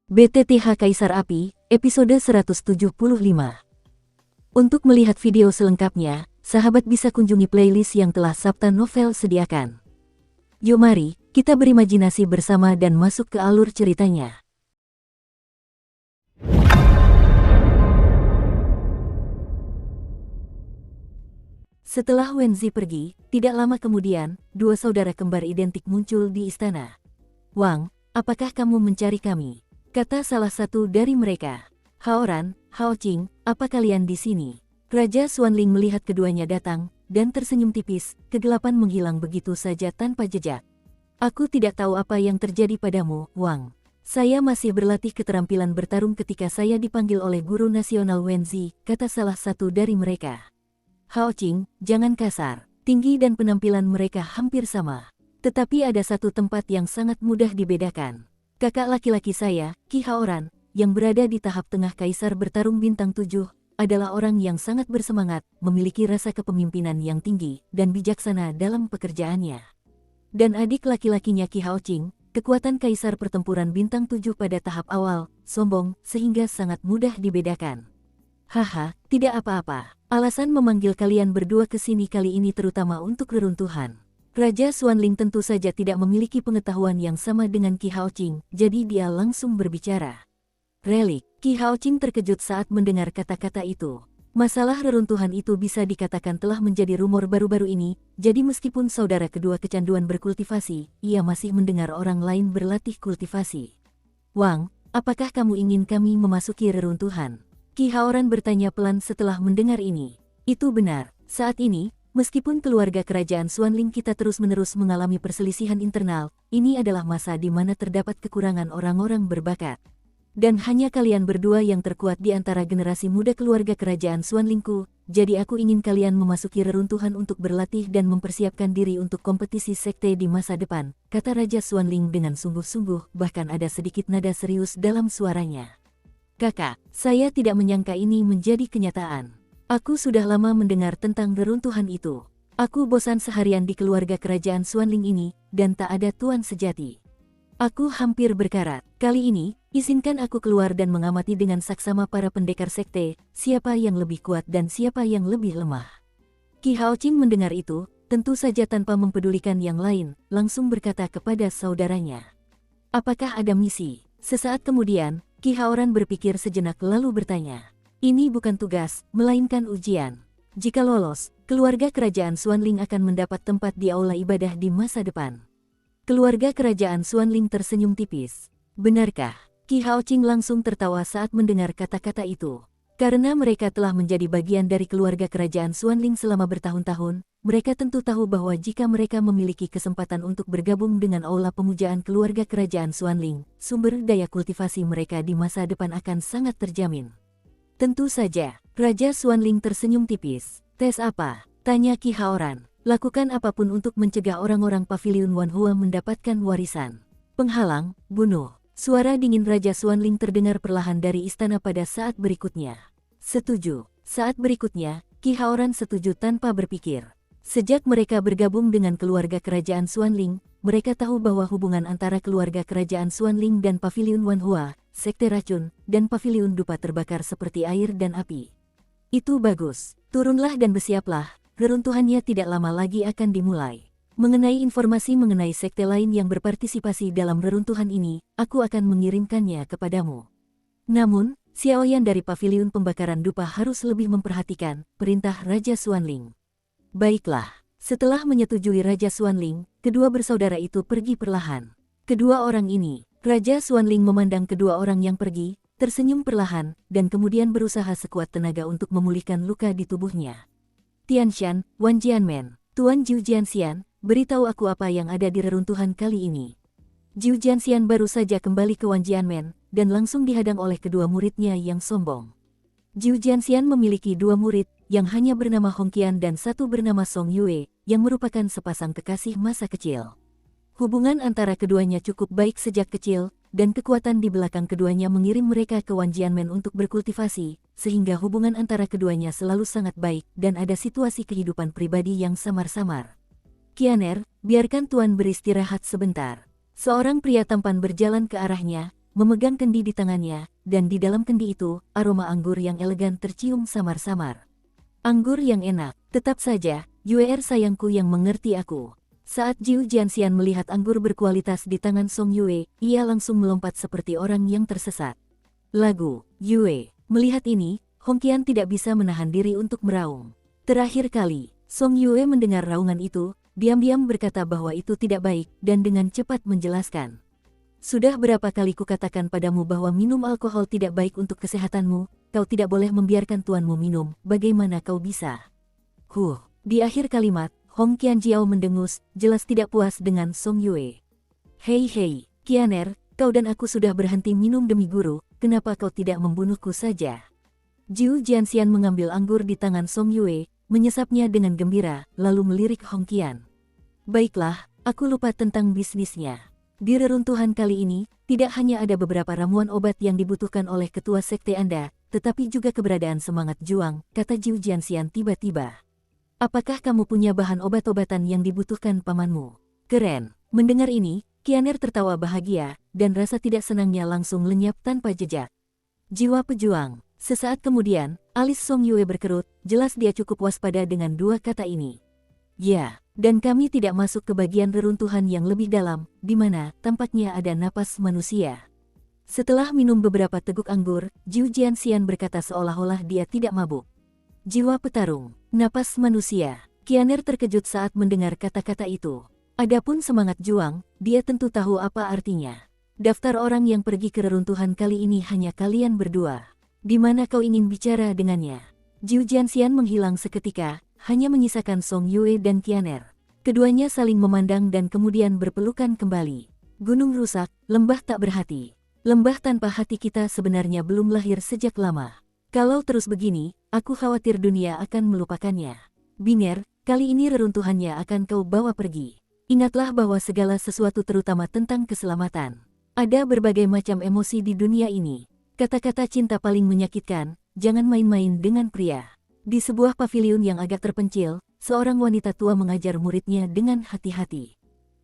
BTTH Kaisar Api, episode 175. Untuk melihat video selengkapnya, sahabat bisa kunjungi playlist yang telah Sabta Novel sediakan. Yuk mari, kita berimajinasi bersama dan masuk ke alur ceritanya. Setelah Wenzi pergi, tidak lama kemudian, dua saudara kembar identik muncul di istana. "Wang, apakah kamu mencari kami?" kata salah satu dari mereka. "Haoran, Hao Qing, apa kalian di sini?" Raja Xuanling melihat keduanya datang, dan tersenyum tipis, kegelapan menghilang begitu saja tanpa jejak. "Aku tidak tahu apa yang terjadi padamu, Wang. Saya masih berlatih keterampilan bertarung ketika saya dipanggil oleh guru nasional Wenzi," kata salah satu dari mereka. "Hao Qing, jangan kasar." Tinggi dan penampilan mereka hampir sama. Tetapi ada satu tempat yang sangat mudah dibedakan. Kakak laki-laki saya, Ki Haoran, yang berada di tahap tengah Kaisar Bertarung Bintang 7, adalah orang yang sangat bersemangat, memiliki rasa kepemimpinan yang tinggi, dan bijaksana dalam pekerjaannya. Dan adik laki-lakinya Ki Hao Qing, kekuatan Kaisar Pertempuran Bintang 7 pada tahap awal, sombong, sehingga sangat mudah dibedakan. "Haha, tidak apa-apa. Alasan memanggil kalian berdua ke sini kali ini terutama untuk reruntuhan." Raja Xuanling tentu saja tidak memiliki pengetahuan yang sama dengan Ki Hao Qing, jadi dia langsung berbicara. "Relik." Ki Hao Qing terkejut saat mendengar kata-kata itu. Masalah reruntuhan itu bisa dikatakan telah menjadi rumor baru-baru ini, jadi meskipun saudara kedua kecanduan berkultivasi, ia masih mendengar orang lain berlatih kultivasi. "Wang, apakah kamu ingin kami memasuki reruntuhan?" Ki Haoran bertanya pelan setelah mendengar ini. "Itu benar. Saat ini, meskipun keluarga kerajaan Xuanling kita terus-menerus mengalami perselisihan internal, ini adalah masa di mana terdapat kekurangan orang-orang berbakat. Dan hanya kalian berdua yang terkuat di antara generasi muda keluarga kerajaan Xuanlingku, jadi aku ingin kalian memasuki reruntuhan untuk berlatih dan mempersiapkan diri untuk kompetisi sekte di masa depan," kata Raja Xuanling dengan sungguh-sungguh, bahkan ada sedikit nada serius dalam suaranya. "Kakak, saya tidak menyangka ini menjadi kenyataan. Aku sudah lama mendengar tentang reruntuhan itu. Aku bosan seharian di keluarga kerajaan Xuanling ini, dan tak ada tuan sejati. Aku hampir berkarat. Kali ini, izinkan aku keluar dan mengamati dengan saksama para pendekar sekte, siapa yang lebih kuat dan siapa yang lebih lemah." Ki Hao Qing mendengar itu, tentu saja tanpa mempedulikan yang lain, langsung berkata kepada saudaranya, "Apakah ada misi?" Sesaat kemudian, Ki Haoran berpikir sejenak lalu bertanya, "Ini bukan tugas, melainkan ujian. Jika lolos, keluarga kerajaan Xuanling akan mendapat tempat di aula ibadah di masa depan." Keluarga kerajaan Xuanling tersenyum tipis. "Benarkah?" Ki Hao Qing langsung tertawa saat mendengar kata-kata itu. Karena mereka telah menjadi bagian dari keluarga kerajaan Xuanling selama bertahun-tahun, mereka tentu tahu bahwa jika mereka memiliki kesempatan untuk bergabung dengan aula pemujaan keluarga kerajaan Xuanling, sumber daya kultivasi mereka di masa depan akan sangat terjamin. "Tentu saja." Raja Xuanling tersenyum tipis. "Tes apa?" tanya Ki Haoran. "Lakukan apapun untuk mencegah orang-orang Paviliun Wanhua mendapatkan warisan." "Penghalang, bunuh." Suara dingin Raja Xuanling terdengar perlahan dari istana pada saat berikutnya. "Setuju." Saat berikutnya, Ki Haoran setuju tanpa berpikir. Sejak mereka bergabung dengan keluarga kerajaan Xuanling, mereka tahu bahwa hubungan antara keluarga kerajaan Xuanling dan Paviliun Wanhua, sekte racun, dan Paviliun Dupa terbakar seperti air dan api. "Itu bagus. Turunlah dan bersiaplah, reruntuhannya tidak lama lagi akan dimulai. Mengenai informasi mengenai sekte lain yang berpartisipasi dalam reruntuhan ini, aku akan mengirimkannya kepadamu. Namun, Xiaoyan dari Paviliun Pembakaran Dupa harus lebih memperhatikan," perintah Raja Xuanling. "Baiklah." Setelah menyetujui Raja Xuanling, kedua bersaudara itu pergi perlahan. Kedua orang ini, Raja Xuanling memandang kedua orang yang pergi, tersenyum perlahan, dan kemudian berusaha sekuat tenaga untuk memulihkan luka di tubuhnya. "Tianshan, Wan Jianmen, Tuan Jiu Jianxian, beritahu aku apa yang ada di reruntuhan kali ini." Jiu Jianxian baru saja kembali ke Wan Jianmen, dan langsung dihadang oleh kedua muridnya yang sombong. Jiu Jianxian memiliki dua murid, yang hanya bernama Hong Qian dan satu bernama Song Yue, yang merupakan sepasang kekasih masa kecil. Hubungan antara keduanya cukup baik sejak kecil, dan kekuatan di belakang keduanya mengirim mereka ke Wan Jianmen untuk berkultivasi, sehingga hubungan antara keduanya selalu sangat baik, dan ada situasi kehidupan pribadi yang samar-samar. "Qianer, biarkan Tuan beristirahat sebentar." Seorang pria tampan berjalan ke arahnya, memegang kendi di tangannya, dan di dalam kendi itu, aroma anggur yang elegan tercium samar-samar. Anggur yang enak, tetap saja, Yue sayangku yang mengerti aku. Saat Jiu Jianxian melihat anggur berkualitas di tangan Song Yue, ia langsung melompat seperti orang yang tersesat. Lagu, Yue. Melihat ini, Hong Qian tidak bisa menahan diri untuk meraung. Terakhir kali, Song Yue mendengar raungan itu, diam-diam berkata bahwa itu tidak baik, dan dengan cepat menjelaskan. Sudah berapa kali kukatakan padamu bahwa minum alkohol tidak baik untuk kesehatanmu, kau tidak boleh membiarkan tuanmu minum, bagaimana kau bisa? Di akhir kalimat, Hong Qianjiao mendengus, jelas tidak puas dengan Song Yue. Hei, Qianer, kau dan aku sudah berhenti minum demi guru, kenapa kau tidak membunuhku saja? Jiu Jianxian mengambil anggur di tangan Song Yue, menyesapnya dengan gembira, lalu melirik Hong Qian. Baiklah, aku lupa tentang bisnisnya. Di reruntuhan kali ini, tidak hanya ada beberapa ramuan obat yang dibutuhkan oleh ketua sekte Anda, tetapi juga keberadaan semangat juang, kata Jiu Jianxian tiba-tiba. Apakah kamu punya bahan obat-obatan yang dibutuhkan pamanmu? Keren. Mendengar ini, Qianer tertawa bahagia, dan rasa tidak senangnya langsung lenyap tanpa jejak. Jiwa pejuang. Sesaat kemudian, alis Song Yue berkerut, jelas dia cukup waspada dengan dua kata ini. Ya, dan kami tidak masuk ke bagian reruntuhan yang lebih dalam, di mana tampaknya ada napas manusia. Setelah minum beberapa teguk anggur, Jiu Jianxian berkata seolah-olah dia tidak mabuk. Jiwa petarung, napas manusia. Qianer terkejut saat mendengar kata-kata itu. Adapun semangat juang, dia tentu tahu apa artinya. Daftar orang yang pergi ke reruntuhan kali ini hanya kalian berdua. Di mana kau ingin bicara dengannya? Jiu Jianxian menghilang seketika, hanya menyisakan Song Yue dan Qianer. Keduanya saling memandang dan kemudian berpelukan kembali. Gunung rusak, lembah tak berhati. Lembah tanpa hati kita sebenarnya belum lahir sejak lama. Kalau terus begini, aku khawatir dunia akan melupakannya. Biner, kali ini reruntuhannya akan kau bawa pergi. Ingatlah bahwa segala sesuatu terutama tentang keselamatan. Ada berbagai macam emosi di dunia ini. Kata-kata cinta paling menyakitkan, jangan main-main dengan pria. Di sebuah paviliun yang agak terpencil, seorang wanita tua mengajar muridnya dengan hati-hati.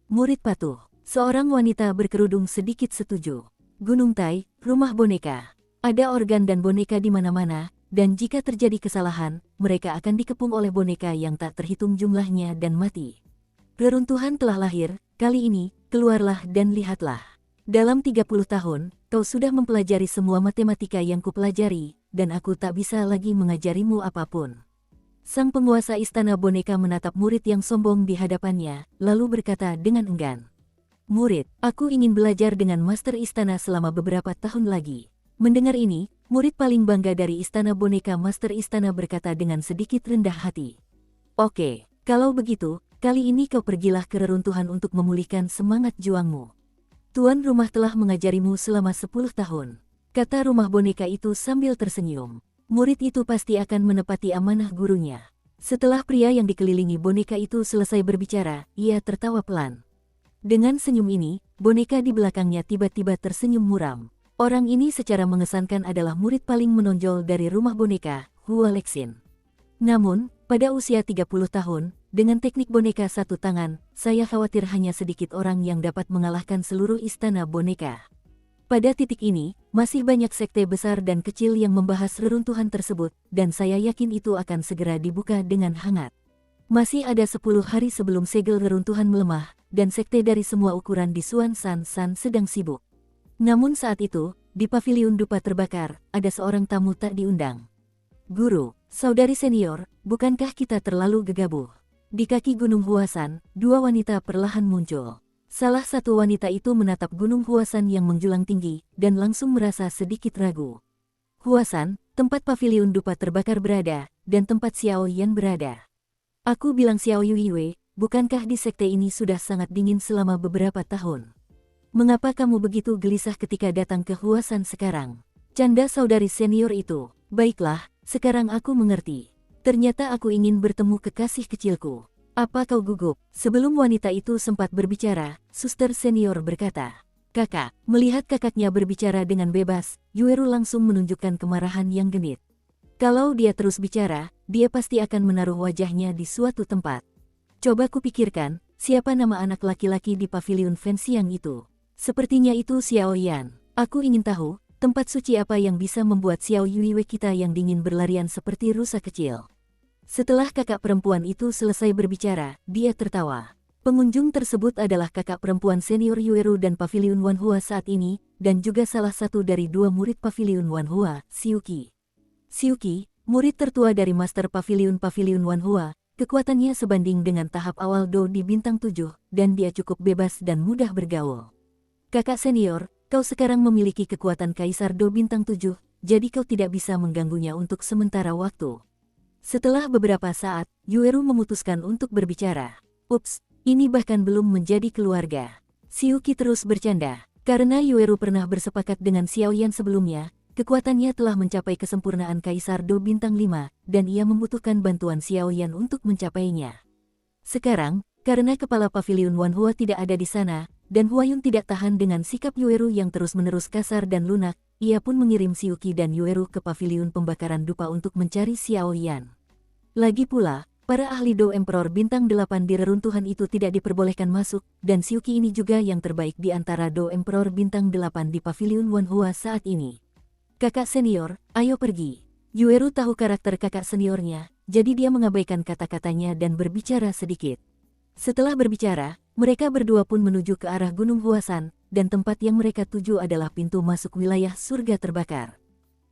Murid patuh. Seorang wanita berkerudung sedikit setuju. Gunung Tai, rumah boneka. Ada organ dan boneka di mana-mana, dan jika terjadi kesalahan, mereka akan dikepung oleh boneka yang tak terhitung jumlahnya dan mati. Reruntuhan telah lahir, kali ini, keluarlah dan lihatlah. Dalam 30 tahun, kau sudah mempelajari semua matematika yang kupelajari, dan aku tak bisa lagi mengajarimu apapun. Sang penguasa istana boneka menatap murid yang sombong di hadapannya, lalu berkata dengan enggan. Murid, aku ingin belajar dengan master istana selama beberapa tahun lagi. Mendengar ini, murid paling bangga dari istana boneka master istana berkata dengan sedikit rendah hati. Oke, kalau begitu, kali ini kau pergilah ke reruntuhan untuk memulihkan semangat juangmu. Tuan rumah telah mengajarimu selama 10 tahun. Kata rumah boneka itu sambil tersenyum. Murid itu pasti akan menepati amanah gurunya. Setelah pria yang dikelilingi boneka itu selesai berbicara, ia tertawa pelan. Dengan senyum ini, boneka di belakangnya tiba-tiba tersenyum muram. Orang ini secara mengesankan adalah murid paling menonjol dari rumah boneka, Hua Lexin. Namun, pada usia 30 tahun, dengan teknik boneka satu tangan, saya khawatir hanya sedikit orang yang dapat mengalahkan seluruh istana boneka. Pada titik ini, masih banyak sekte besar dan kecil yang membahas reruntuhan tersebut, dan saya yakin itu akan segera dibuka dengan hangat. Masih ada 10 hari sebelum segel reruntuhan melemah, dan sekte dari semua ukuran di Suan San sedang sibuk. Namun saat itu, di paviliun dupa terbakar, ada seorang tamu tak diundang. Guru, saudari senior, bukankah kita terlalu gegabah? Di kaki Gunung Huasan, dua wanita perlahan muncul. Salah satu wanita itu menatap Gunung Huasan yang menjulang tinggi, dan langsung merasa sedikit ragu. Huasan, tempat paviliun dupa terbakar berada, dan tempat Xiao Yan berada. Aku bilang Xiao Yue, bukankah di sekte ini sudah sangat dingin selama beberapa tahun? Mengapa kamu begitu gelisah ketika datang ke Huasan sekarang? Canda saudari senior itu. Baiklah, sekarang aku mengerti. Ternyata aku ingin bertemu kekasih kecilku. Apa kau gugup? Sebelum wanita itu sempat berbicara, suster senior berkata. Kakak, melihat kakaknya berbicara dengan bebas, Yueru langsung menunjukkan kemarahan yang genit. Kalau dia terus bicara, dia pasti akan menaruh wajahnya di suatu tempat. Coba kupikirkan, siapa nama anak laki-laki di paviliun Fenxiang itu? Sepertinya itu Xiao Yan. Aku ingin tahu, tempat suci apa yang bisa membuat Xiao Yuiwei kita yang dingin berlarian seperti rusa kecil. Setelah kakak perempuan itu selesai berbicara, dia tertawa. Pengunjung tersebut adalah kakak perempuan senior Yueru dan Paviliun Wanhua saat ini, dan juga salah satu dari dua murid Paviliun Wanhua, Xiuqi. Xiuqi, murid tertua dari Master Paviliun Wanhua, kekuatannya sebanding dengan tahap awal Do di bintang 7, dan dia cukup bebas dan mudah bergaul. Kakak senior, kau sekarang memiliki kekuatan Kaisar Do bintang 7, jadi kau tidak bisa mengganggunya untuk sementara waktu. Setelah beberapa saat, Yueru memutuskan untuk berbicara. Ups, ini bahkan belum menjadi keluarga. Xiuqi terus bercanda. Karena Yueru pernah bersepakat dengan Xiaoyan sebelumnya, kekuatannya telah mencapai kesempurnaan Kaisar Do bintang 5, dan ia membutuhkan bantuan Xiaoyan untuk mencapainya. Sekarang, karena kepala Paviliun Wanhua tidak ada di sana, dan Huayun tidak tahan dengan sikap Yueru yang terus-menerus kasar dan lunak, ia pun mengirim Xiuqi dan Yueru ke Paviliun Pembakaran Dupa untuk mencari Xiaoyan. Lagi pula, para ahli Do Emperor bintang 8 di reruntuhan itu tidak diperbolehkan masuk, dan Xiuqi ini juga yang terbaik di antara Do Emperor bintang 8 di Paviliun Wanhua saat ini. Kakak senior, ayo pergi. Yueru tahu karakter kakak seniornya, jadi dia mengabaikan kata-katanya dan berbicara sedikit. Setelah berbicara, mereka berdua pun menuju ke arah Gunung Huasan, dan tempat yang mereka tuju adalah pintu masuk wilayah surga terbakar.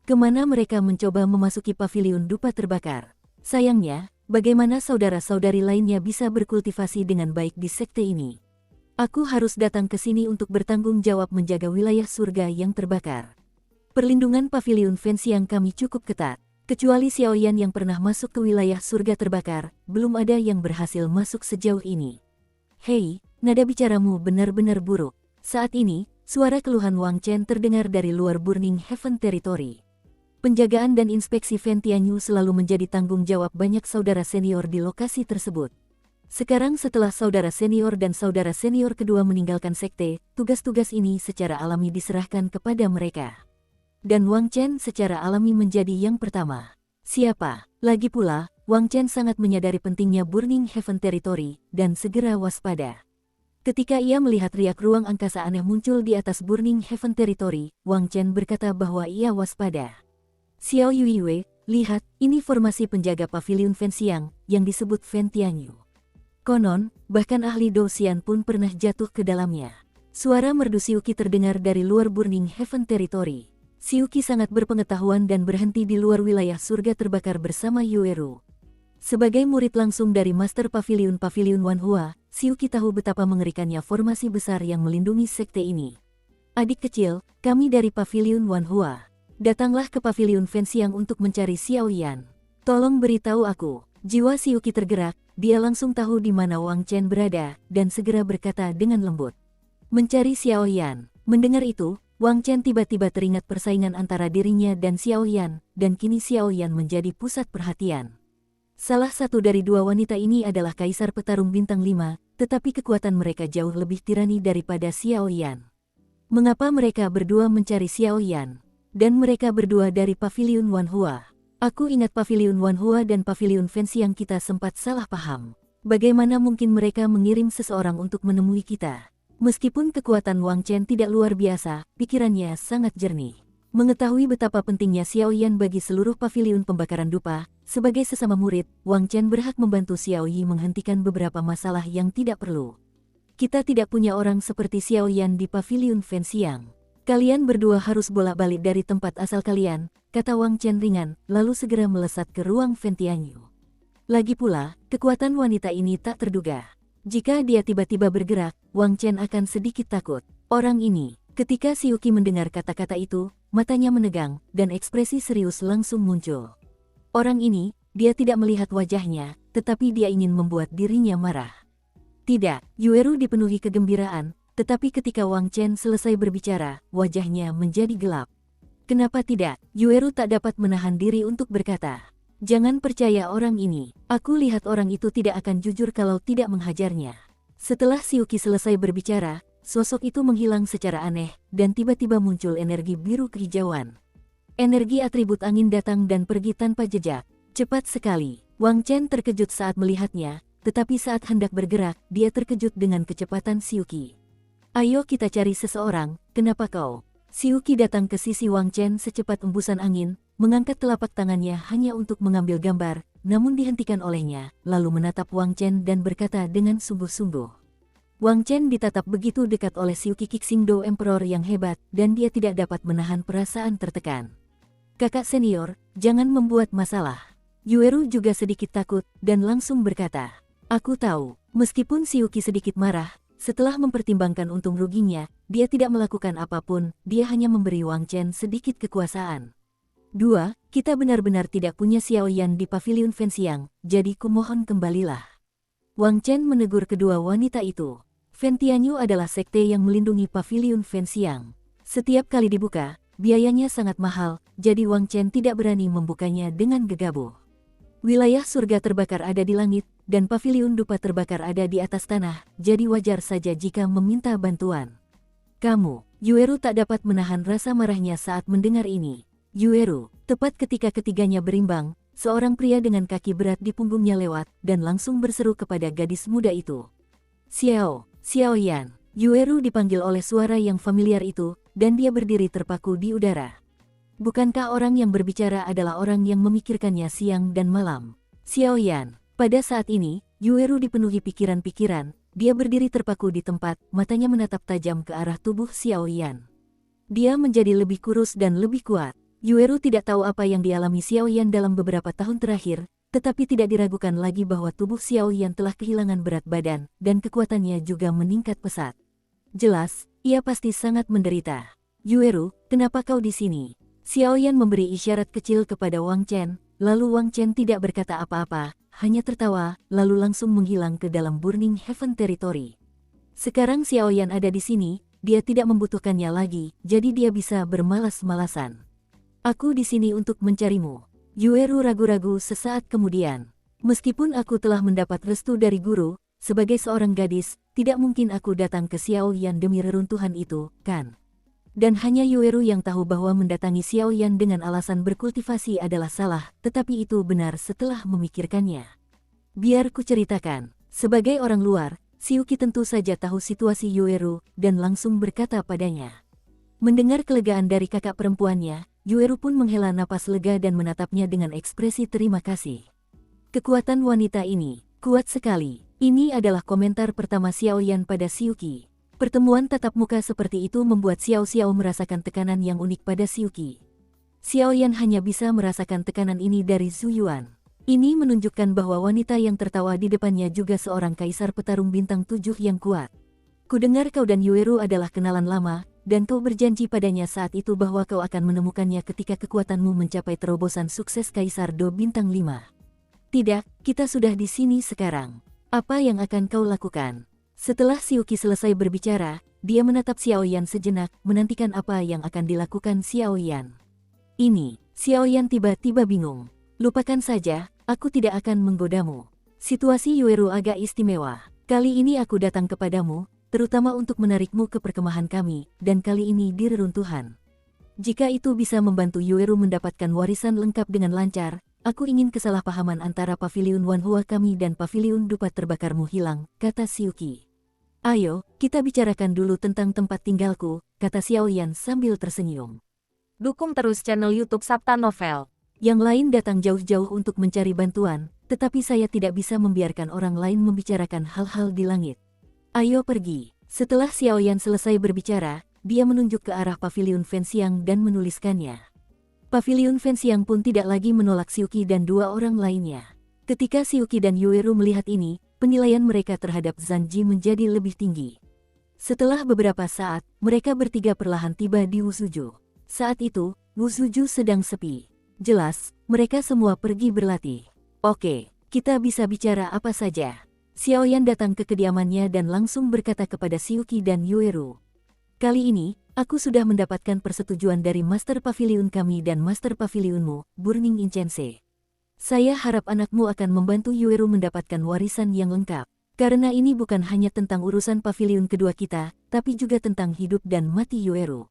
Kemana mereka mencoba memasuki Paviliun Dupa terbakar. Sayangnya, bagaimana saudara-saudari lainnya bisa berkultivasi dengan baik di sekte ini? Aku harus datang ke sini untuk bertanggung jawab menjaga wilayah surga yang terbakar. Perlindungan Paviliun Fenxiang kami cukup ketat. Kecuali Xiaoyan yang pernah masuk ke wilayah surga terbakar, belum ada yang berhasil masuk sejauh ini. Hei, nada bicaramu benar-benar buruk. Saat ini, suara keluhan Wang Chen terdengar dari luar Burning Heaven Territory. Penjagaan dan inspeksi Ventianyu selalu menjadi tanggung jawab banyak saudara senior di lokasi tersebut. Sekarang setelah saudara senior dan saudara senior kedua meninggalkan sekte, tugas-tugas ini secara alami diserahkan kepada mereka. Dan Wang Chen secara alami menjadi yang pertama. Siapa? Lagi pula, Wang Chen sangat menyadari pentingnya Burning Heaven Territory, dan segera waspada. Ketika ia melihat riak ruang angkasa aneh muncul di atas Burning Heaven Territory, Wang Chen berkata bahwa ia waspada. Xiao Yuiwei, lihat, ini formasi penjaga Paviliun Fenxiang, yang disebut Ventianyu. Konon, bahkan ahli Do Xian pun pernah jatuh ke dalamnya. Suara merdu Xiuqi terdengar dari luar Burning Heaven Territory. Xiuqi sangat berpengetahuan dan berhenti di luar wilayah surga terbakar bersama Yueru. Sebagai murid langsung dari Master Paviliun Wanhua, Xiuqi tahu betapa mengerikannya formasi besar yang melindungi sekte ini. Adik kecil, kami dari Paviliun Wanhua. Datanglah ke Paviliun Fenxiang untuk mencari Xiaoyan. Tolong beritahu aku. Jiwa Xiuqi tergerak, dia langsung tahu di mana Wang Chen berada, dan segera berkata dengan lembut. Mencari Xiaoyan. Mendengar itu, Wang Chen tiba-tiba teringat persaingan antara dirinya dan Xiaoyan, dan kini Xiaoyan menjadi pusat perhatian. Salah satu dari dua wanita ini adalah Kaisar Petarung Bintang 5, tetapi kekuatan mereka jauh lebih tirani daripada Xiaoyan. Mengapa mereka berdua mencari Xiaoyan? Dan mereka berdua dari Paviliun Wanhua. Aku ingat Paviliun Wanhua dan Paviliun Fenxiang kita sempat salah paham. Bagaimana mungkin mereka mengirim seseorang untuk menemui kita? Meskipun kekuatan Wang Chen tidak luar biasa, pikirannya sangat jernih. Mengetahui betapa pentingnya Xiaoyan bagi seluruh Paviliun Pembakaran Dupa, sebagai sesama murid, Wang Chen berhak membantu Xiaoyi menghentikan beberapa masalah yang tidak perlu. Kita tidak punya orang seperti Xiaoyan di Paviliun Fenxiang. Kalian berdua harus bolak-balik dari tempat asal kalian, kata Wang Chen ringan, lalu segera melesat ke ruang Ventianyu. Lagi pula, kekuatan wanita ini tak terduga. Jika dia tiba-tiba bergerak, Wang Chen akan sedikit takut. Orang ini, ketika Xiuqi mendengar kata-kata itu, matanya menegang, dan ekspresi serius langsung muncul. Orang ini, dia tidak melihat wajahnya, tetapi dia ingin membuat dirinya marah. Tidak, Yueru dipenuhi kegembiraan, tetapi ketika Wang Chen selesai berbicara, wajahnya menjadi gelap. Kenapa tidak? Yueru tak dapat menahan diri untuk berkata. Jangan percaya orang ini. Aku lihat orang itu tidak akan jujur kalau tidak menghajarnya. Setelah Xiuqi selesai berbicara, sosok itu menghilang secara aneh, dan tiba-tiba muncul energi biru kehijauan. Energi atribut angin datang dan pergi tanpa jejak. Cepat sekali. Wang Chen terkejut saat melihatnya, tetapi saat hendak bergerak, dia terkejut dengan kecepatan Xiuqi. Ayo kita cari seseorang, kenapa kau? Xiuqi datang ke sisi Wang Chen secepat embusan angin, mengangkat telapak tangannya hanya untuk mengambil gambar, namun dihentikan olehnya, lalu menatap Wang Chen dan berkata dengan sungguh-sungguh. Wang Chen ditatap begitu dekat oleh Xiuqi Qixingdo Emperor yang hebat, dan dia tidak dapat menahan perasaan tertekan. Kakak senior, jangan membuat masalah. Yueru juga sedikit takut, dan langsung berkata, aku tahu, meskipun Xiuqi sedikit marah, setelah mempertimbangkan untung ruginya, dia tidak melakukan apapun, dia hanya memberi Wang Chen sedikit kekuasaan. 2. Kita benar-benar tidak punya Xiaoyan di pavilion Fenxiang, jadi kumohon kembalilah. Wang Chen menegur kedua wanita itu. Fentianyu adalah sekte yang melindungi pavilion Fenxiang. Setiap kali dibuka, biayanya sangat mahal, jadi Wang Chen tidak berani membukanya dengan gegabah. Wilayah surga terbakar ada di langit, dan pavilion dupa terbakar ada di atas tanah, jadi wajar saja jika meminta bantuan. Kamu, Yueru tak dapat menahan rasa marahnya saat mendengar ini. Yueru, tepat ketika ketiganya berimbang, seorang pria dengan kaki berat di punggungnya lewat, dan langsung berseru kepada gadis muda itu. Xiaoyan. Yueru dipanggil oleh suara yang familiar itu, dan dia berdiri terpaku di udara. Bukankah orang yang berbicara adalah orang yang memikirkannya siang dan malam? Xiaoyan. Pada saat ini, Yueru dipenuhi pikiran-pikiran, dia berdiri terpaku di tempat, matanya menatap tajam ke arah tubuh Xiaoyan. Dia menjadi lebih kurus dan lebih kuat. Yueru tidak tahu apa yang dialami Xiaoyan dalam beberapa tahun terakhir, tetapi tidak diragukan lagi bahwa tubuh Xiaoyan telah kehilangan berat badan, dan kekuatannya juga meningkat pesat. Jelas, ia pasti sangat menderita. Yueru, kenapa kau di sini? Xiaoyan memberi isyarat kecil kepada Wang Chen, lalu Wang Chen tidak berkata apa-apa, hanya tertawa, lalu langsung menghilang ke dalam Burning Heaven Territory. Sekarang Xiaoyan ada di sini, dia tidak membutuhkannya lagi, jadi dia bisa bermalas-malasan. Aku di sini untuk mencarimu. Yueru ragu-ragu sesaat kemudian. Meskipun aku telah mendapat restu dari guru, sebagai seorang gadis, tidak mungkin aku datang ke Xiaoyan demi reruntuhan itu, kan? Dan hanya Yueru yang tahu bahwa mendatangi Xiaoyan dengan alasan berkultivasi adalah salah, tetapi itu benar setelah memikirkannya. Biar ku ceritakan. Sebagai orang luar, Xiuqi tentu saja tahu situasi Yueru, dan langsung berkata padanya. Mendengar kelegaan dari kakak perempuannya, Yueru pun menghela napas lega dan menatapnya dengan ekspresi terima kasih. Kekuatan wanita ini, kuat sekali. Ini adalah komentar pertama Xiaoyan pada Xiuqi. Pertemuan tatap muka seperti itu membuat Xiao Xiao merasakan tekanan yang unik pada Xiuqi. Xiaoyan hanya bisa merasakan tekanan ini dari Zhu Yuan. Ini menunjukkan bahwa wanita yang tertawa di depannya juga seorang kaisar petarung bintang 7 yang kuat. Kudengar kau dan Yueru adalah kenalan lama, dan kau berjanji padanya saat itu bahwa kau akan menemukannya ketika kekuatanmu mencapai terobosan sukses Kaisar Do bintang 5. Tidak, kita sudah di sini sekarang. Apa yang akan kau lakukan? Setelah Xiuqi selesai berbicara, dia menatap Xiaoyan sejenak, menantikan apa yang akan dilakukan Xiaoyan. Xiaoyan tiba-tiba bingung. Lupakan saja, aku tidak akan menggodamu. Situasi Yueru agak istimewa. Kali ini aku datang kepadamu, terutama untuk menarikmu ke perkemahan kami, dan kali ini di reruntuhan. Jika itu bisa membantu Yueru mendapatkan warisan lengkap dengan lancar, aku ingin kesalahpahaman antara pavilion Wanhua kami dan pavilion dupa terbakarmu hilang, kata Xiuqi. Ayo, kita bicarakan dulu tentang tempat tinggalku, kata Xiaoyan sambil tersenyum. Dukung terus channel YouTube Sabta Novel. Yang lain datang jauh-jauh untuk mencari bantuan, tetapi saya tidak bisa membiarkan orang lain membicarakan hal-hal di langit. Ayo pergi. Setelah Xiaoyan selesai berbicara, dia menunjuk ke arah pavilion Fenxiang dan menuliskannya. Pavilion Fenxiang pun tidak lagi menolak Xiuqi dan dua orang lainnya. Ketika Xiuqi dan Yueru melihat ini, penilaian mereka terhadap Zanji menjadi lebih tinggi. Setelah beberapa saat, mereka bertiga perlahan tiba di Wusuju. Saat itu, Wusuju sedang sepi. Jelas, mereka semua pergi berlatih. Oke, kita bisa bicara apa saja. Xiaoyan datang ke kediamannya dan langsung berkata kepada Xiuqi dan Yueru. Kali ini, aku sudah mendapatkan persetujuan dari Master Pavilion kami dan Master Pavilionmu, Burning Incense. Saya harap anakmu akan membantu Yueru mendapatkan warisan yang lengkap. Karena ini bukan hanya tentang urusan pavilion kedua kita, tapi juga tentang hidup dan mati Yueru.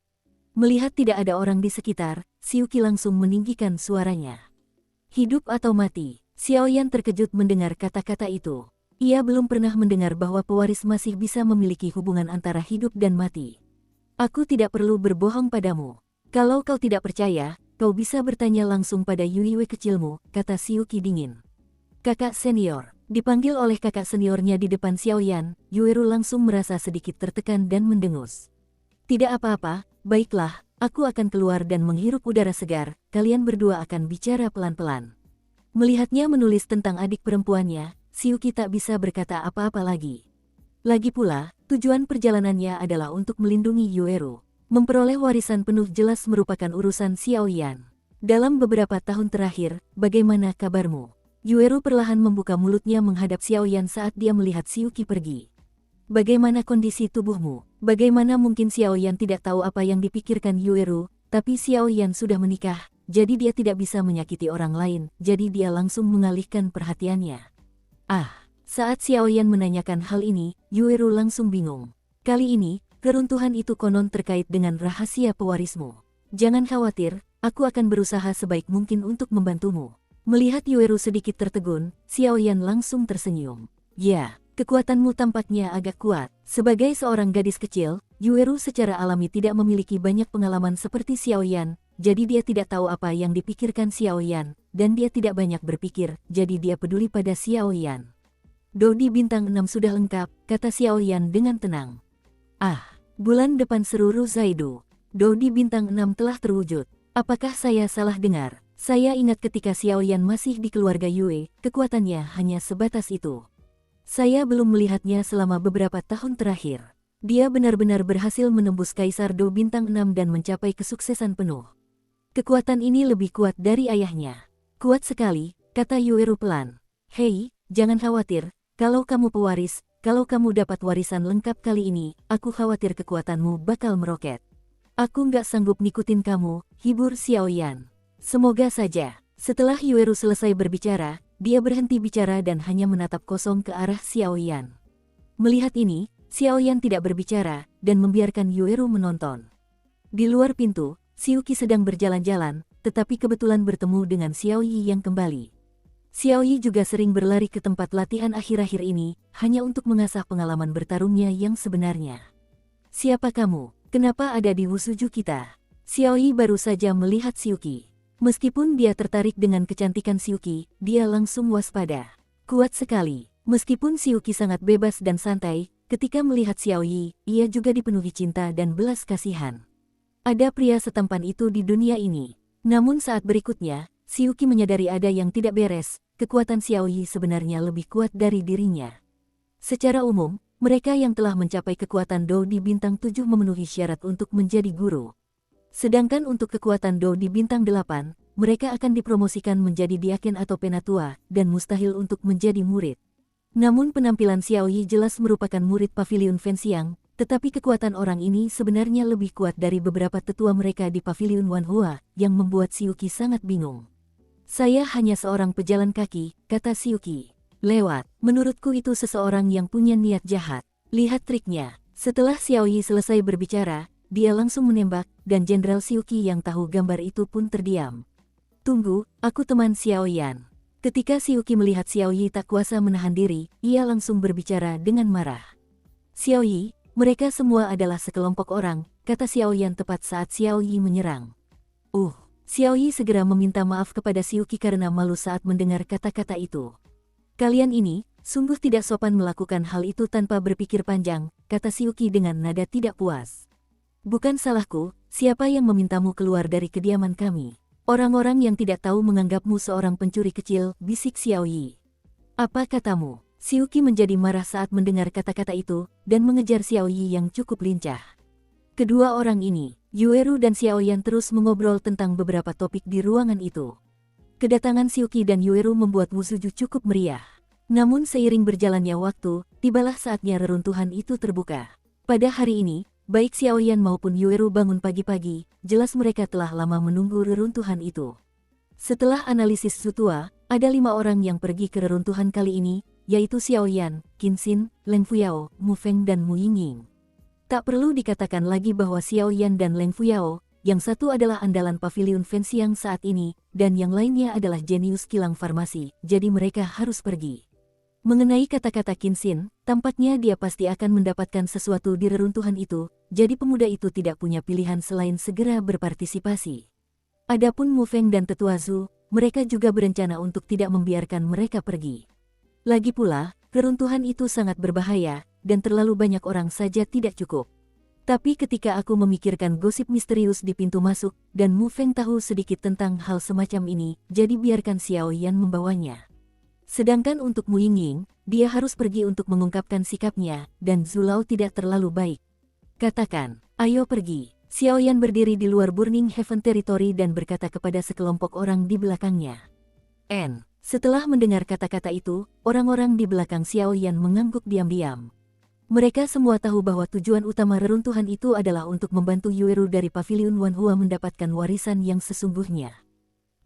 Melihat tidak ada orang di sekitar, Xiuqi langsung meninggikan suaranya. Hidup atau mati? Xiaoyan terkejut mendengar kata-kata itu. Ia belum pernah mendengar bahwa pewaris masih bisa memiliki hubungan antara hidup dan mati. Aku tidak perlu berbohong padamu. Kalau kau tidak percaya, kau bisa bertanya langsung pada Yuiwe kecilmu, kata Xiuqi dingin. Kakak senior. Dipanggil oleh kakak seniornya di depan Xiaoyan, Yueru langsung merasa sedikit tertekan dan mendengus. Tidak apa-apa, baiklah, aku akan keluar dan menghirup udara segar, kalian berdua akan bicara pelan-pelan. Melihatnya menulis tentang adik perempuannya, Xiuqi tak bisa berkata apa-apa lagi. Lagi pula, tujuan perjalanannya adalah untuk melindungi Yueru. Memperoleh warisan penuh jelas merupakan urusan Xiaoyan. Dalam beberapa tahun terakhir, bagaimana kabarmu? Yueru perlahan membuka mulutnya menghadap Xiaoyan saat dia melihat Xiuqi pergi. Bagaimana kondisi tubuhmu? Bagaimana mungkin Xiaoyan tidak tahu apa yang dipikirkan Yueru, tapi Xiaoyan sudah menikah, jadi dia tidak bisa menyakiti orang lain, jadi dia langsung mengalihkan perhatiannya. Saat Xiaoyan menanyakan hal ini, Yueru langsung bingung. Kali ini, keruntuhan itu konon terkait dengan rahasia pewarismu. Jangan khawatir, aku akan berusaha sebaik mungkin untuk membantumu. Melihat Yueru sedikit tertegun, Xiaoyan langsung tersenyum. Ya, kekuatanmu tampaknya agak kuat. Sebagai seorang gadis kecil, Yueru secara alami tidak memiliki banyak pengalaman seperti Xiaoyan, jadi dia tidak tahu apa yang dipikirkan Xiaoyan, dan dia tidak banyak berpikir, jadi dia peduli pada Xiaoyan. Dodi bintang 6 sudah lengkap, kata Xiaoyan dengan tenang. Bulan depan seru Zaidu. Dodi bintang 6 telah terwujud. Apakah saya salah dengar? Saya ingat ketika Xiaoyan masih di keluarga Yue, kekuatannya hanya sebatas itu. Saya belum melihatnya selama beberapa tahun terakhir. Dia benar-benar berhasil menembus Kaisar Do bintang 6 dan mencapai kesuksesan penuh. Kekuatan ini lebih kuat dari ayahnya. Kuat sekali, kata Yueru pelan. Hei, jangan khawatir, kalau kamu pewaris, kalau kamu dapat warisan lengkap kali ini, aku khawatir kekuatanmu bakal meroket. Aku nggak sanggup ngikutin kamu, hibur Xiaoyan. Semoga saja. Setelah Yueru selesai berbicara, dia berhenti bicara dan hanya menatap kosong ke arah Xiaoyan. Melihat ini, Xiaoyan tidak berbicara dan membiarkan Yueru menonton. Di luar pintu, Xiuqi sedang berjalan-jalan, tetapi kebetulan bertemu dengan Xiaoyi yang kembali. Xiaoyi juga sering berlari ke tempat latihan akhir-akhir ini, hanya untuk mengasah pengalaman bertarungnya yang sebenarnya. Siapa kamu? Kenapa ada di Wusuju kita? Xiaoyi baru saja melihat Xiuqi. Meskipun dia tertarik dengan kecantikan Xiuqi, dia langsung waspada. Kuat sekali. Meskipun Xiuqi sangat bebas dan santai, ketika melihat Xiaoyi, ia juga dipenuhi cinta dan belas kasihan. Ada pria setampan itu di dunia ini. Namun saat berikutnya, Xiuqi menyadari ada yang tidak beres, kekuatan Xiaoyi sebenarnya lebih kuat dari dirinya. Secara umum, mereka yang telah mencapai kekuatan Do di bintang 7 memenuhi syarat untuk menjadi guru. Sedangkan untuk kekuatan Do di bintang 8, mereka akan dipromosikan menjadi diaken atau penatua, dan mustahil untuk menjadi murid. Namun penampilan Xiaoyi jelas merupakan murid Paviliun Fenxiang, tetapi kekuatan orang ini sebenarnya lebih kuat dari beberapa tetua mereka di Paviliun Wanhua, yang membuat Xiuqi sangat bingung. Saya hanya seorang pejalan kaki, kata Xiuqi. Lewat, menurutku itu seseorang yang punya niat jahat. Lihat triknya. Setelah Xiaoyi selesai berbicara, dia langsung menembak, dan Jenderal Xiuqi yang tahu gambar itu pun terdiam. Tunggu, aku teman Xiaoyan. Ketika Xiuqi melihat Xiaoyi tak kuasa menahan diri, ia langsung berbicara dengan marah. Xiaoyi, mereka semua adalah sekelompok orang, kata Xiaoyan tepat saat Xiaoyi menyerang. Xiaoyi segera meminta maaf kepada Xiuqi karena malu saat mendengar kata-kata itu. Kalian ini, sungguh tidak sopan melakukan hal itu tanpa berpikir panjang, kata Xiuqi dengan nada tidak puas. Bukan salahku, siapa yang memintamu keluar dari kediaman kami? Orang-orang yang tidak tahu menganggapmu seorang pencuri kecil, bisik Xiaoyi. Apa katamu? Xiuqi menjadi marah saat mendengar kata-kata itu, dan mengejar Xiaoyi yang cukup lincah. Kedua orang ini, Yueru dan Xiaoyan terus mengobrol tentang beberapa topik di ruangan itu. Kedatangan Xiuqi dan Yueru membuat Wusuju cukup meriah. Namun seiring berjalannya waktu, tibalah saatnya reruntuhan itu terbuka. Pada hari ini, baik Xiaoyan maupun Yueru bangun pagi-pagi, jelas mereka telah lama menunggu reruntuhan itu. Setelah analisis Sutua, ada 5 orang yang pergi ke reruntuhan kali ini, yaitu Xiaoyan, Qinxin, Leng Fuyao, Mu Feng dan Mu Yingying. Tak perlu dikatakan lagi bahwa Xiaoyan dan Leng Fuyao, yang satu adalah andalan Paviliun Fenxiang saat ini, dan yang lainnya adalah jenius kilang farmasi, jadi mereka harus pergi. Mengenai kata-kata Qinxin, tampaknya dia pasti akan mendapatkan sesuatu di reruntuhan itu, jadi pemuda itu tidak punya pilihan selain segera berpartisipasi. Adapun Mu Feng dan Tetua Zhu, mereka juga berencana untuk tidak membiarkan mereka pergi. Lagi pula, reruntuhan itu sangat berbahaya, dan terlalu banyak orang saja tidak cukup. Tapi ketika aku memikirkan gosip misterius di pintu masuk, dan Mu Feng tahu sedikit tentang hal semacam ini, jadi biarkan Xiao Yan membawanya. Sedangkan untuk Mu Yingying, dia harus pergi untuk mengungkapkan sikapnya, dan Zulao tidak terlalu baik. Katakan, ayo pergi. Xiao Yan berdiri di luar Burning Heaven Territory dan berkata kepada sekelompok orang di belakangnya. Setelah mendengar kata-kata itu, orang-orang di belakang Xiao Yan mengangguk diam-diam. Mereka semua tahu bahwa tujuan utama reruntuhan itu adalah untuk membantu Yueru dari Pavilion Wanhua mendapatkan warisan yang sesungguhnya.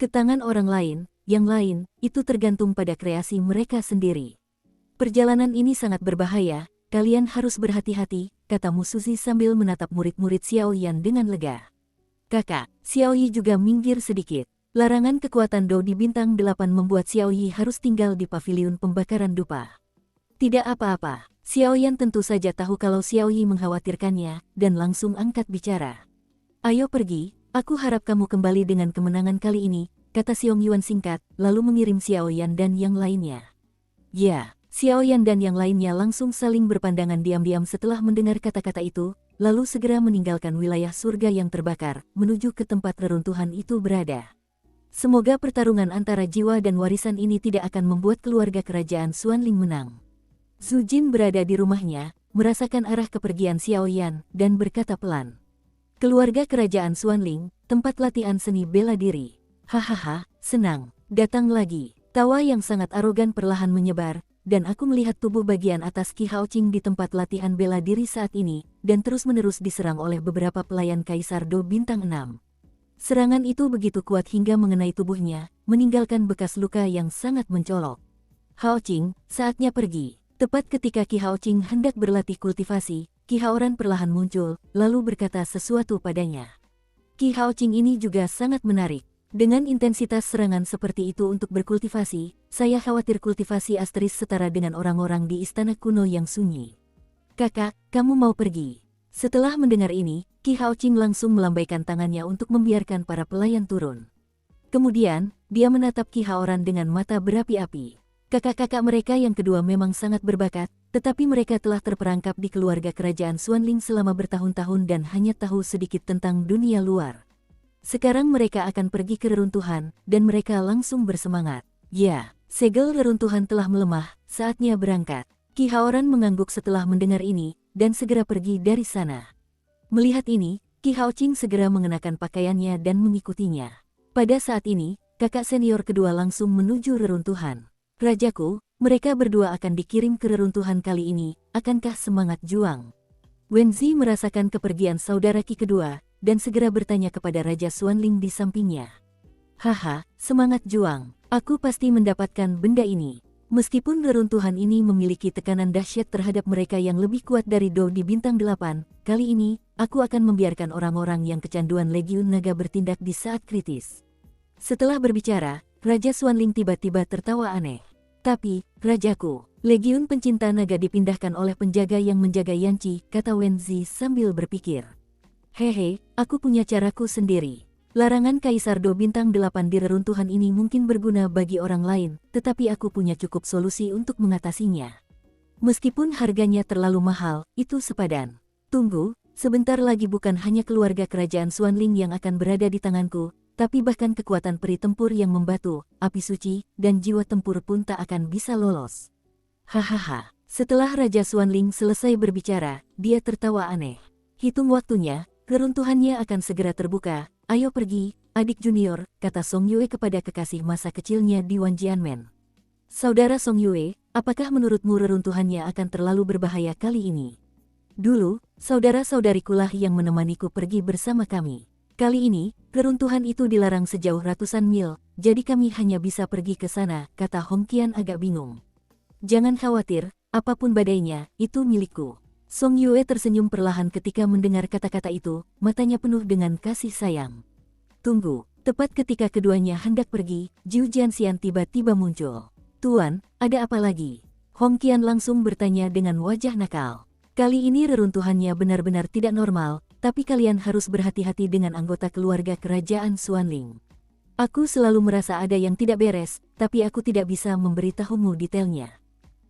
Ke tangan orang lain, yang lain, itu tergantung pada kreasi mereka sendiri. Perjalanan ini sangat berbahaya, kalian harus berhati-hati, kata Mu Suzi sambil menatap murid-murid Xiao Yan dengan lega. Kakak, Xiao Yi juga minggir sedikit. Larangan kekuatan Dou di bintang 8 membuat Xiao Yi harus tinggal di pavilion pembakaran dupa. Tidak apa-apa, Xiao Yan tentu saja tahu kalau Xiao Yi mengkhawatirkannya, dan langsung angkat bicara. Ayo pergi, aku harap kamu kembali dengan kemenangan kali ini, kata Xiong Yuan singkat, lalu mengirim Xiao Yan dan yang lainnya. Ya, Xiao Yan dan yang lainnya langsung saling berpandangan diam-diam setelah mendengar kata-kata itu, lalu segera meninggalkan wilayah surga yang terbakar, menuju ke tempat reruntuhan itu berada. Semoga pertarungan antara jiwa dan warisan ini tidak akan membuat keluarga kerajaan Xuanling menang. Zhu Jin berada di rumahnya, merasakan arah kepergian Xiao Yan, dan berkata pelan. Keluarga kerajaan Xuanling, tempat latihan seni bela diri. Hahaha, senang, datang lagi. Tawa yang sangat arogan perlahan menyebar, dan aku melihat tubuh bagian atas Qi Haoqing di tempat latihan bela diri saat ini, dan terus-menerus diserang oleh beberapa pelayan Kaisar Dou bintang 6. Serangan itu begitu kuat hingga mengenai tubuhnya, meninggalkan bekas luka yang sangat mencolok. Haoqing, saatnya pergi. Tepat ketika Qi Haoqing hendak berlatih kultivasi, Qi Haoran perlahan muncul, lalu berkata sesuatu padanya. Qi Haoqing ini juga sangat menarik. Dengan intensitas serangan seperti itu untuk berkultivasi, saya khawatir kultivasi asteris setara dengan orang-orang di istana kuno yang sunyi. Kakak, kamu mau pergi? Setelah mendengar ini, Qi Haoqing langsung melambaikan tangannya untuk membiarkan para pelayan turun. Kemudian, dia menatap Qi Haoran dengan mata berapi-api. Kakak-kakak mereka yang kedua memang sangat berbakat, tetapi mereka telah terperangkap di keluarga kerajaan Xuanling selama bertahun-tahun dan hanya tahu sedikit tentang dunia luar. Sekarang mereka akan pergi ke reruntuhan, dan mereka langsung bersemangat. Ya, segel reruntuhan telah melemah, saatnya berangkat. Qi Haoran mengangguk setelah mendengar ini, dan segera pergi dari sana. Melihat ini, Qi Haoqing segera mengenakan pakaiannya dan mengikutinya. Pada saat ini, kakak senior kedua langsung menuju reruntuhan. Rajaku, mereka berdua akan dikirim ke reruntuhan kali ini, akankah semangat juang? Wenzi merasakan kepergian saudara Qi kedua, dan segera bertanya kepada Raja Xuanling di sampingnya. Haha, semangat juang, aku pasti mendapatkan benda ini. Meskipun reruntuhan ini memiliki tekanan dahsyat terhadap mereka yang lebih kuat dari Dou di bintang 8, kali ini, aku akan membiarkan orang-orang yang kecanduan Legiun Naga bertindak di saat kritis. Setelah berbicara, Raja Xuanling tiba-tiba tertawa aneh. Tapi, Rajaku, Legiun pencinta naga dipindahkan oleh penjaga yang menjaga Yanqi, kata Wenzi sambil berpikir. Hehe, aku punya caraku sendiri. Larangan Kaisar Dou bintang 8 di reruntuhan ini mungkin berguna bagi orang lain, tetapi aku punya cukup solusi untuk mengatasinya. Meskipun harganya terlalu mahal, itu sepadan. Tunggu, sebentar lagi bukan hanya keluarga kerajaan Xuanling yang akan berada di tanganku, tapi bahkan kekuatan peri tempur yang membatu, api suci, dan jiwa tempur pun tak akan bisa lolos. Hahaha, setelah Raja Xuanling selesai berbicara, dia tertawa aneh. Hitung waktunya, reruntuhannya akan segera terbuka. Ayo pergi, adik junior, kata Song Yue kepada kekasih masa kecilnya di Wanjianmen. Saudara Song Yue, apakah menurutmu reruntuhannya akan terlalu berbahaya kali ini? Dulu, saudara-saudariku lah yang menemaniku pergi bersama kami. Kali ini, reruntuhan itu dilarang sejauh ratusan mil, jadi kami hanya bisa pergi ke sana, kata Hong Qian agak bingung. Jangan khawatir, apapun badainya, itu milikku. Song Yue tersenyum perlahan ketika mendengar kata-kata itu, matanya penuh dengan kasih sayang. Tunggu, tepat ketika keduanya hendak pergi, Jiu Jianxian tiba-tiba muncul. Tuan, ada apa lagi? Hong Qian langsung bertanya dengan wajah nakal. Kali ini reruntuhannya benar-benar tidak normal, tapi kalian harus berhati-hati dengan anggota keluarga kerajaan Xuanling. Aku selalu merasa ada yang tidak beres, tapi aku tidak bisa memberitahumu detailnya.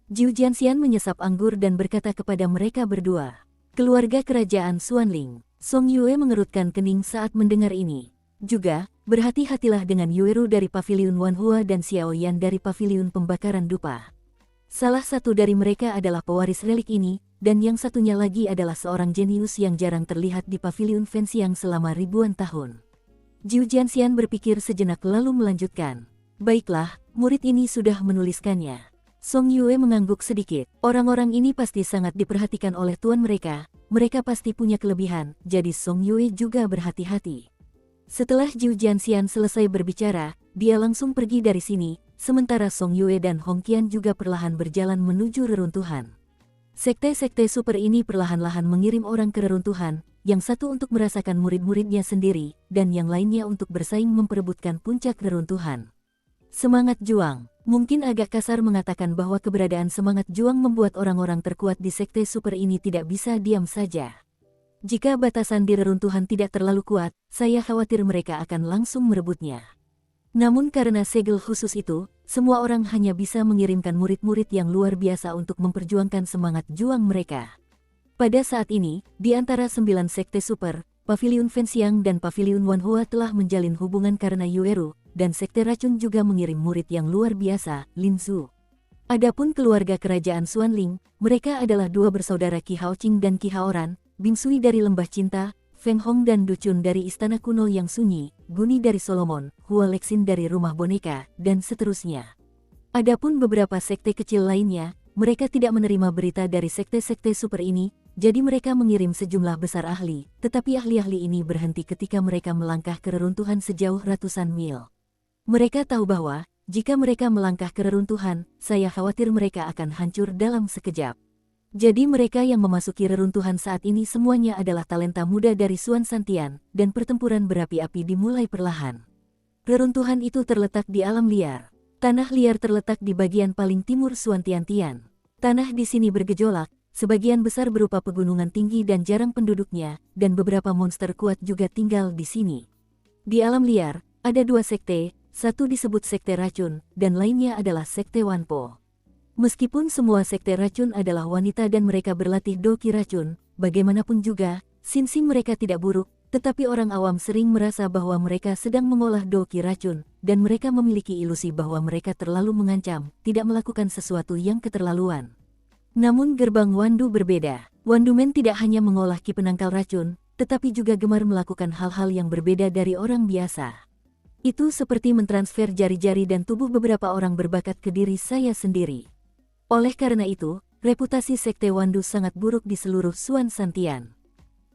Zhu Jianxian menyesap anggur dan berkata kepada mereka berdua. Keluarga kerajaan Xuanling. Song Yue mengerutkan kening saat mendengar ini. Juga, berhati-hatilah dengan Yueru dari Paviliun Wanhua dan Xiao Yan dari Paviliun Pembakaran Dupa. Salah satu dari mereka adalah pewaris relik ini, dan yang satunya lagi adalah seorang jenius yang jarang terlihat di Paviliun Fenxiang selama ribuan tahun. Zhu Jianxian berpikir sejenak lalu melanjutkan. Baiklah, murid ini sudah menuliskannya. Song Yue mengangguk sedikit. Orang-orang ini pasti sangat diperhatikan oleh tuan mereka pasti punya kelebihan, jadi Song Yue juga berhati-hati. Setelah Zhu Jianxian selesai berbicara, dia langsung pergi dari sini, sementara Song Yue dan Hong Qian juga perlahan berjalan menuju reruntuhan. Sekte-sekte super ini perlahan-lahan mengirim orang ke reruntuhan, yang satu untuk merasakan murid-muridnya sendiri, dan yang lainnya untuk bersaing memperebutkan puncak reruntuhan. Semangat juang. Mungkin agak kasar mengatakan bahwa keberadaan semangat juang membuat orang-orang terkuat di sekte super ini tidak bisa diam saja. Jika batasan di reruntuhan tidak terlalu kuat, saya khawatir mereka akan langsung merebutnya. Namun karena segel khusus itu, semua orang hanya bisa mengirimkan murid-murid yang luar biasa untuk memperjuangkan semangat juang mereka. Pada saat ini, di antara 9 sekte super, Paviliun Fenxiang dan Paviliun Wanhua telah menjalin hubungan karena Yueru, dan sekte racun juga mengirim murid yang luar biasa, Lin Zhu. Adapun keluarga kerajaan Xuanling, mereka adalah dua bersaudara Qi Haoqing dan Qi Haoran, Bing Sui dari Lembah Cinta, Feng Hong dan Du Chun dari Istana Kuno yang Sunyi, Guni dari Solomon, Hua Lexin dari Rumah Boneka, dan seterusnya. Adapun beberapa sekte kecil lainnya, mereka tidak menerima berita dari sekte-sekte super ini, jadi mereka mengirim sejumlah besar ahli, tetapi ahli-ahli ini berhenti ketika mereka melangkah ke reruntuhan sejauh ratusan mil. Mereka tahu bahwa, jika mereka melangkah ke reruntuhan, saya khawatir mereka akan hancur dalam sekejap. Jadi mereka yang memasuki reruntuhan saat ini semuanya adalah talenta muda dari Xuan Santian, dan pertempuran berapi-api dimulai perlahan. Reruntuhan itu terletak di alam liar. Tanah liar terletak di bagian paling timur Xuan Tiantian. Tanah di sini bergejolak, sebagian besar berupa pegunungan tinggi dan jarang penduduknya, dan beberapa monster kuat juga tinggal di sini. Di alam liar, ada dua sekte, satu disebut sekte racun, dan lainnya adalah sekte Wanpo. Meskipun semua sekte racun adalah wanita dan mereka berlatih doki racun, bagaimanapun juga, sinsing mereka tidak buruk, tetapi orang awam sering merasa bahwa mereka sedang mengolah doki racun, dan mereka memiliki ilusi bahwa mereka terlalu mengancam, tidak melakukan sesuatu yang keterlaluan. Namun gerbang Wandu berbeda. Wandumen tidak hanya mengolah ki penangkal racun, tetapi juga gemar melakukan hal-hal yang berbeda dari orang biasa. Itu seperti mentransfer jari-jari dan tubuh beberapa orang berbakat ke diri saya sendiri. Oleh karena itu, reputasi sekte Wandu sangat buruk di seluruh Xuan Santian.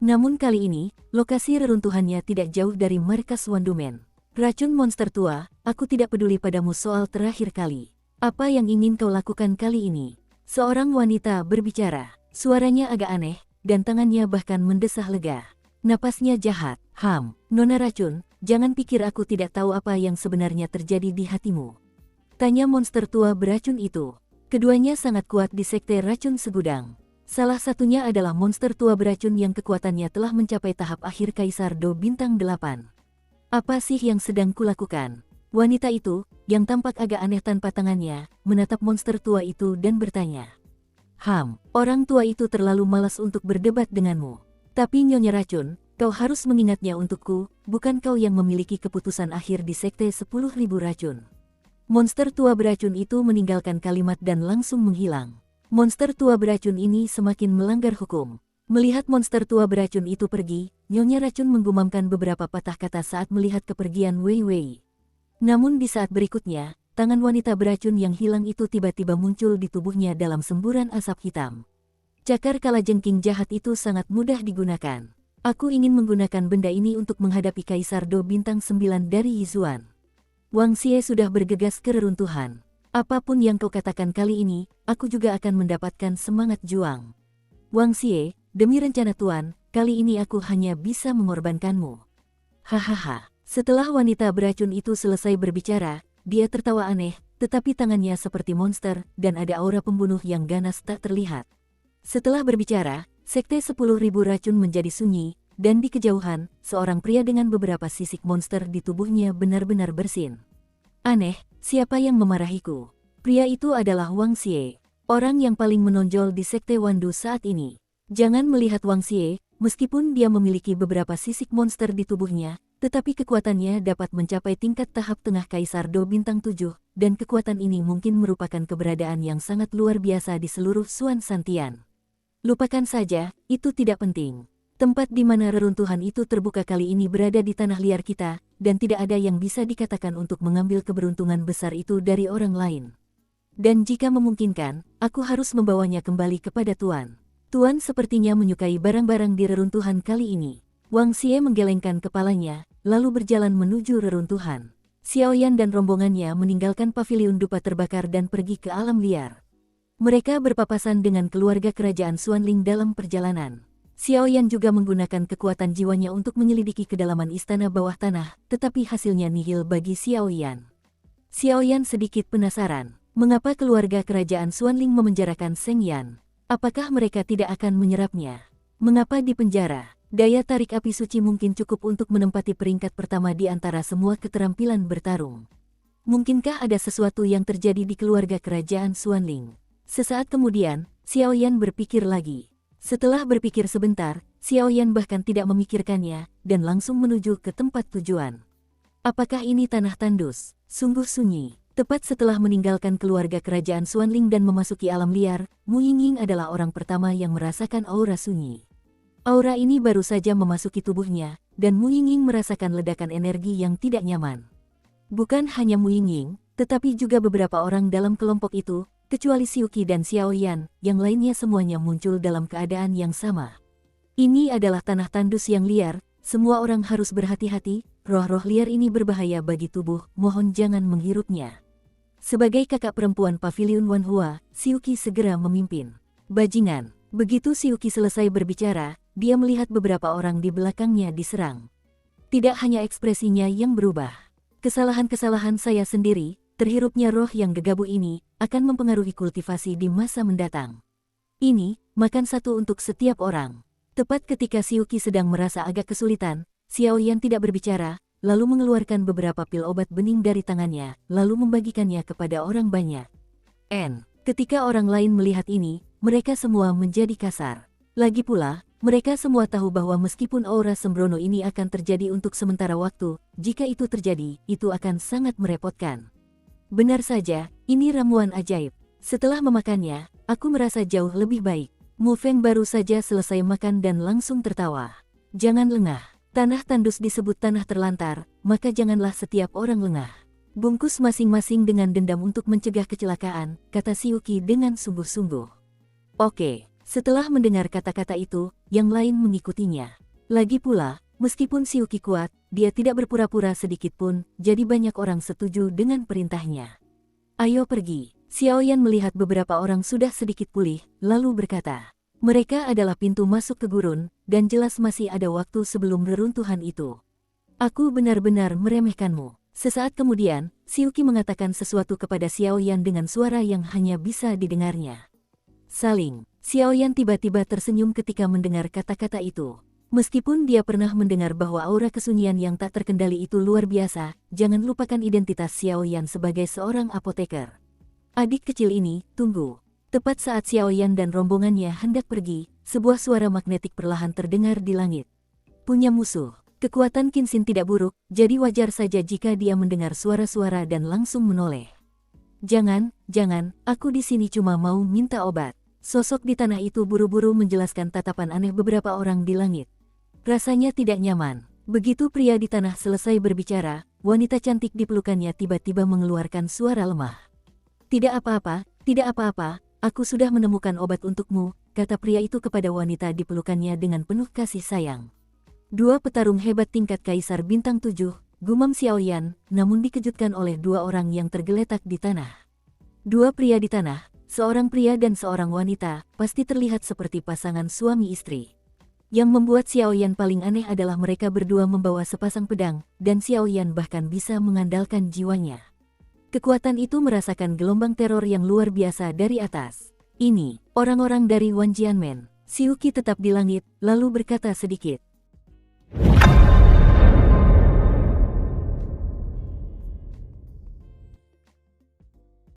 Namun kali ini, lokasi reruntuhannya tidak jauh dari markas Wandumen. Racun monster tua, aku tidak peduli padamu soal terakhir kali. Apa yang ingin kau lakukan kali ini? Seorang wanita berbicara. Suaranya agak aneh, dan tangannya bahkan mendesah lega. Napasnya jahat. Nona racun, jangan pikir aku tidak tahu apa yang sebenarnya terjadi di hatimu. Tanya monster tua beracun itu. Keduanya sangat kuat di sekte racun segudang. Salah satunya adalah monster tua beracun yang kekuatannya telah mencapai tahap akhir Kaisar Do Bintang 8. Apa sih yang sedang kulakukan? Wanita itu, yang tampak agak aneh tanpa tangannya, menatap monster tua itu dan bertanya. Orang tua itu terlalu malas untuk berdebat denganmu. Tapi Nyonya Racun, kau harus mengingatnya untukku, bukan kau yang memiliki keputusan akhir di sekte 10.000 racun. Monster tua beracun itu meninggalkan kalimat dan langsung menghilang. Monster tua beracun ini semakin melanggar hukum. Melihat monster tua beracun itu pergi, Nyonya Racun menggumamkan beberapa patah kata saat melihat kepergian Wei Wei. Namun di saat berikutnya, tangan wanita beracun yang hilang itu tiba-tiba muncul di tubuhnya dalam semburan asap hitam. Cakar kalajengking jahat itu sangat mudah digunakan. Aku ingin menggunakan benda ini untuk menghadapi Kaisar Do Bintang 9 dari Yizuan. Wang Xie sudah bergegas ke reruntuhan. Apapun yang kau katakan kali ini, aku juga akan mendapatkan semangat juang. Wang Xie, demi rencana Tuan, kali ini aku hanya bisa mengorbankanmu. Hahaha. Setelah wanita beracun itu selesai berbicara, dia tertawa aneh, tetapi tangannya seperti monster dan ada aura pembunuh yang ganas tak terlihat. Setelah berbicara, sekte 10.000 racun menjadi sunyi, dan di kejauhan, seorang pria dengan beberapa sisik monster di tubuhnya benar-benar bersin. Aneh, siapa yang memarahiku? Pria itu adalah Wang Xie, orang yang paling menonjol di sekte Wandu saat ini. Jangan melihat Wang Xie, meskipun dia memiliki beberapa sisik monster di tubuhnya, tetapi kekuatannya dapat mencapai tingkat tahap tengah Kaisar Do Bintang 7, dan kekuatan ini mungkin merupakan keberadaan yang sangat luar biasa di seluruh Suan Santian. Lupakan saja, itu tidak penting. Tempat di mana reruntuhan itu terbuka kali ini berada di tanah liar kita, dan tidak ada yang bisa dikatakan untuk mengambil keberuntungan besar itu dari orang lain. Dan jika memungkinkan, aku harus membawanya kembali kepada Tuan. Tuan sepertinya menyukai barang-barang di reruntuhan kali ini. Wang Xie menggelengkan kepalanya, lalu berjalan menuju reruntuhan. Xiaoyan dan rombongannya meninggalkan paviliun dupa terbakar dan pergi ke alam liar. Mereka berpapasan dengan keluarga kerajaan Xuanling dalam perjalanan. Xiaoyan juga menggunakan kekuatan jiwanya untuk menyelidiki kedalaman istana bawah tanah, tetapi hasilnya nihil bagi Xiaoyan. Xiaoyan sedikit penasaran, mengapa keluarga kerajaan Xuanling memenjarakan Seng Yan? Apakah mereka tidak akan menyerapnya? Mengapa di penjara? Daya tarik api suci mungkin cukup untuk menempati peringkat pertama di antara semua keterampilan bertarung. Mungkinkah ada sesuatu yang terjadi di keluarga kerajaan Xuanling? Sesaat kemudian, Xiaoyan berpikir lagi. Setelah berpikir sebentar, Xiaoyan bahkan tidak memikirkannya, dan langsung menuju ke tempat tujuan. Apakah ini tanah tandus? Sungguh sunyi. Tepat setelah meninggalkan keluarga kerajaan Xuanling dan memasuki alam liar, Mu Yingying adalah orang pertama yang merasakan aura sunyi. Aura ini baru saja memasuki tubuhnya, dan Mu Yingying merasakan ledakan energi yang tidak nyaman. Bukan hanya Mu Yingying, tetapi juga beberapa orang dalam kelompok itu, kecuali Xiuqi dan Xiaoyan, yang lainnya semuanya muncul dalam keadaan yang sama. Ini adalah tanah tandus yang liar, semua orang harus berhati-hati, roh-roh liar ini berbahaya bagi tubuh, mohon jangan menghirupnya. Sebagai kakak perempuan paviliun Wanhua, Xiuqi segera memimpin. Bajingan, begitu Xiuqi selesai berbicara, dia melihat beberapa orang di belakangnya diserang. Tidak hanya ekspresinya yang berubah. Kesalahan-kesalahan saya sendiri, terhirupnya roh yang gegabah ini, akan mempengaruhi kultivasi di masa mendatang. Ini, makan satu untuk setiap orang. Tepat ketika Xiuqi sedang merasa agak kesulitan, Xiaoyan tidak berbicara, lalu mengeluarkan beberapa pil obat bening dari tangannya, lalu membagikannya kepada orang banyak. Ketika orang lain melihat ini, mereka semua menjadi kasar. Lagi pula, mereka semua tahu bahwa meskipun aura sembrono ini akan terjadi untuk sementara waktu, jika itu terjadi, itu akan sangat merepotkan. Benar saja, ini ramuan ajaib. Setelah memakannya, aku merasa jauh lebih baik. Mu Feng baru saja selesai makan dan langsung tertawa. Jangan lengah. Tanah tandus disebut tanah terlantar, maka janganlah setiap orang lengah. Bungkus masing-masing dengan dendam untuk mencegah kecelakaan, kata Xiuqi dengan sungguh-sungguh. Oke, setelah mendengar kata-kata itu, yang lain mengikutinya. Lagi pula, meskipun Xiuqi kuat, dia tidak berpura-pura sedikit pun, jadi banyak orang setuju dengan perintahnya. Ayo pergi. Xiaoyan melihat beberapa orang sudah sedikit pulih, lalu berkata, mereka adalah pintu masuk ke gurun, dan jelas masih ada waktu sebelum reruntuhan itu. Aku benar-benar meremehkanmu. Sesaat kemudian, Xiuqi mengatakan sesuatu kepada Xiaoyan dengan suara yang hanya bisa didengarnya. Saling. Xiaoyan tiba-tiba tersenyum ketika mendengar kata-kata itu. Meskipun dia pernah mendengar bahwa aura kesunyian yang tak terkendali itu luar biasa, jangan lupakan identitas Xiaoyan sebagai seorang apoteker. Adik kecil ini, tunggu. Tepat saat Xiaoyan dan rombongannya hendak pergi, sebuah suara magnetik perlahan terdengar di langit. Punya musuh. Kekuatan Qinxin tidak buruk, jadi wajar saja jika dia mendengar suara-suara dan langsung menoleh. Jangan, aku di sini cuma mau minta obat. Sosok di tanah itu buru-buru menjelaskan tatapan aneh beberapa orang di langit. Rasanya tidak nyaman. Begitu pria di tanah selesai berbicara, wanita cantik di pelukannya tiba-tiba mengeluarkan suara lemah. Tidak apa-apa, aku sudah menemukan obat untukmu, kata pria itu kepada wanita di pelukannya dengan penuh kasih sayang. Dua petarung hebat tingkat Kaisar Bintang 7, gumam Xiaoyan, namun dikejutkan oleh dua orang yang tergeletak di tanah. Dua pria di tanah, seorang pria dan seorang wanita, pasti terlihat seperti pasangan suami istri. Yang membuat Xiaoyan paling aneh adalah mereka berdua membawa sepasang pedang, dan Xiaoyan bahkan bisa mengandalkan jiwanya. Kekuatan itu merasakan gelombang teror yang luar biasa dari atas. Ini, orang-orang dari Wan Jianmen. Si Uqi tetap di langit, lalu berkata sedikit.